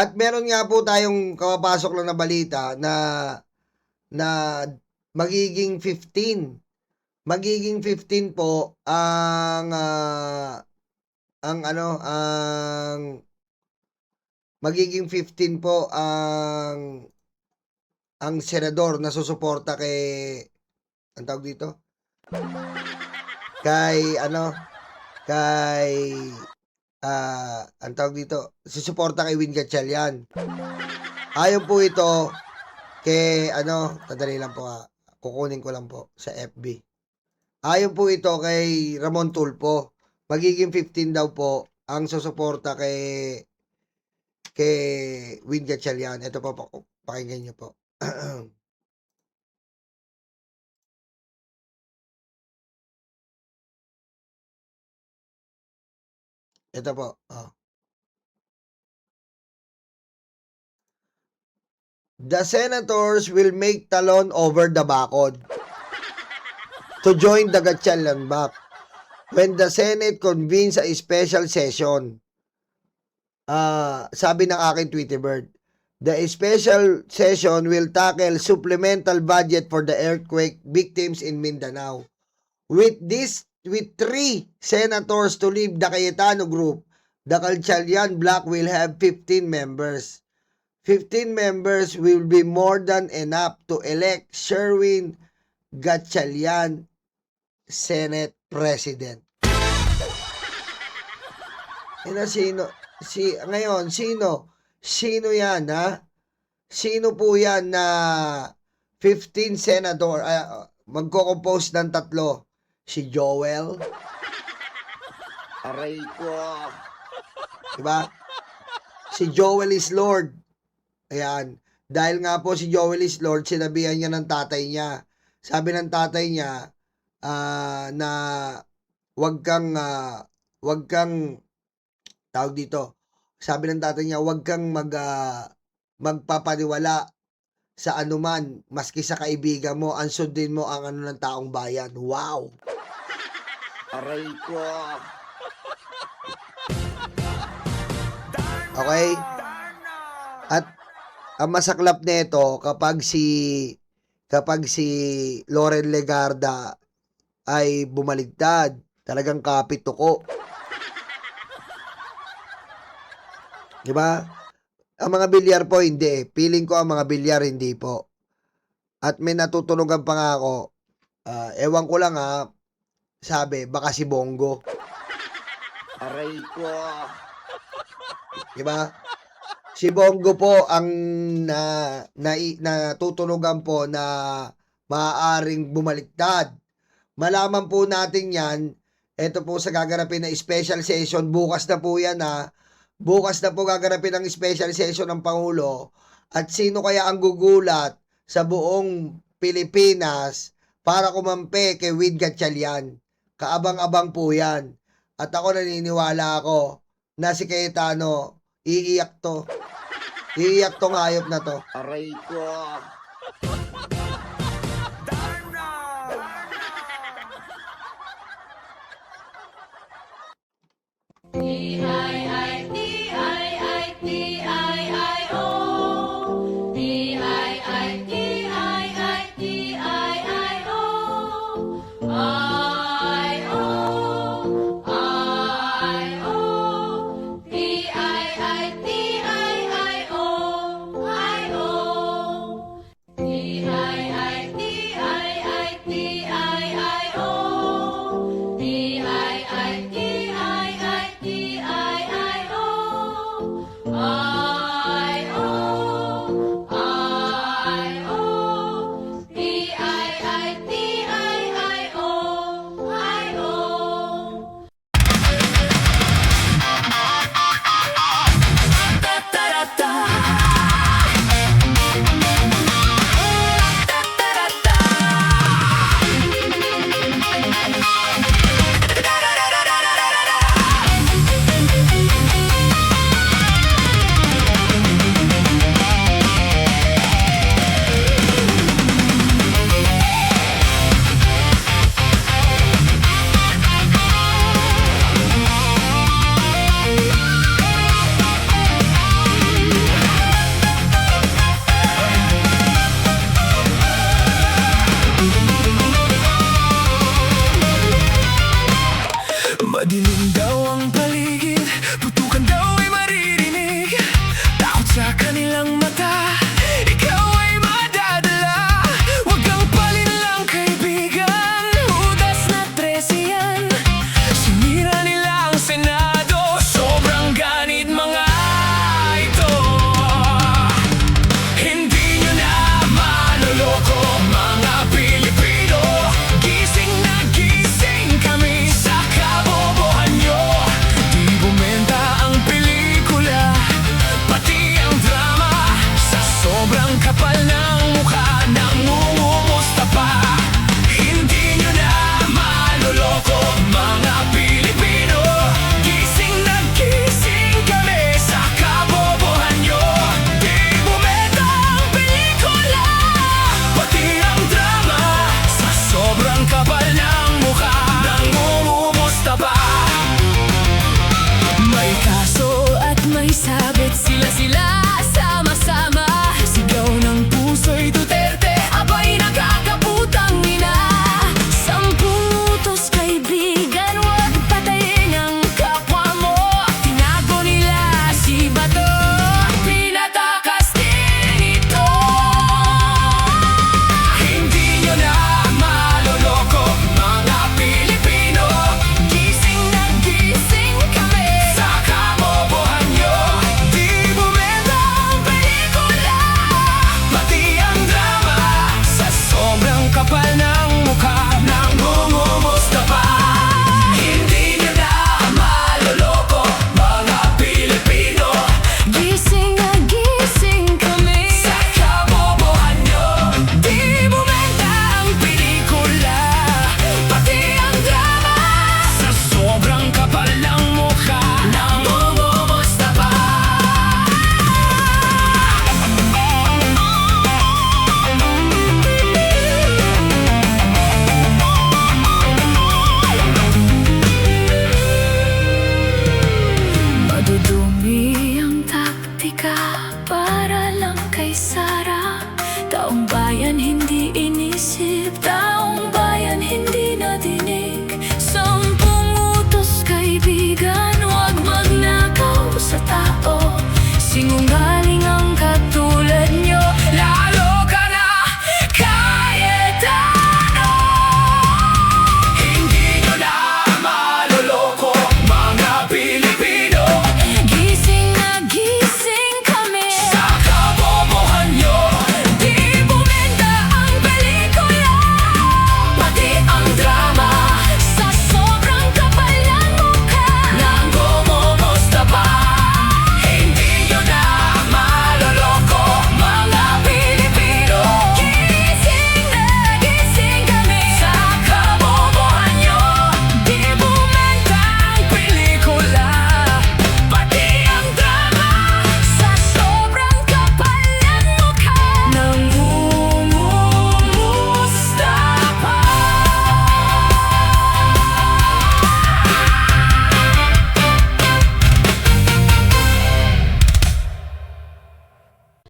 At meron nga po tayong kapapasok lang na balita na magiging 15. Magiging 15 po ang magiging 15 po ang senador na susuporta kay ang tawag dito? Ang tawag dito, susuporta kay Win Gatchalian. Ayon po ito kay sandali lang po kukunin ko lang po sa FB. Ayon po ito kay Ramon Tulfo, magiging 15 daw po ang susuporta kay Win Gatchalian. Ito po, pakinggan niyo po. Ito po. The senators will make talon over the bakod to join the Gatchalian back when the Senate convenes a special session. Sabi ng aking Tweety Bird, the special session will tackle supplemental budget for the earthquake victims in Mindanao. With 3 senators to leave the Cayetano group, the Gatchalian bloc will have 15 members. 15 members will be more than enough to elect Sherwin Gatchalian Senate President. Sino yan, ha? Sino po yan na 15 senador, magko-compose ng 3? Si Joel. Aray ko. Diba? Si Joel is Lord. Ayan. Dahil nga po si Joel is Lord, sinabihan niya ng tatay niya. Sabi ng tatay niya, na wag kang tawag dito. Sabi ng tatay niya, wag kang magpapaniwala sa anuman, maski sa kaibigan mo, ansundin mo ang ng taong bayan. Wow! Aray ko. Okay? At ang masaklap nito kapag si Loren Legarda ay bumaligtad, talagang kapituko. Diba? Ang mga bilyar po hindi. Feeling ko ang mga bilyar hindi po. At may natutunugan pa nga ako. Ewan ko lang sabi, baka si Bongo. Aray ko. Diba? Si Bongo po ang natutunugan po na maaaring bumaliktad. Malaman po natin yan. Ito po sa gaganapin na special session. Bukas na po yan Bukas na po gaganapin ang special session ng Pangulo. At sino kaya ang gugulat sa buong Pilipinas para kumampi kay Win Gatchalian? Kaabang-abang po yan. At ako naniniwala ako na si Cayetano, iiyak to. Iiyak tong hayop na to. Aray ko. ka para lang kay Sara. Taong bayan hindi inisip.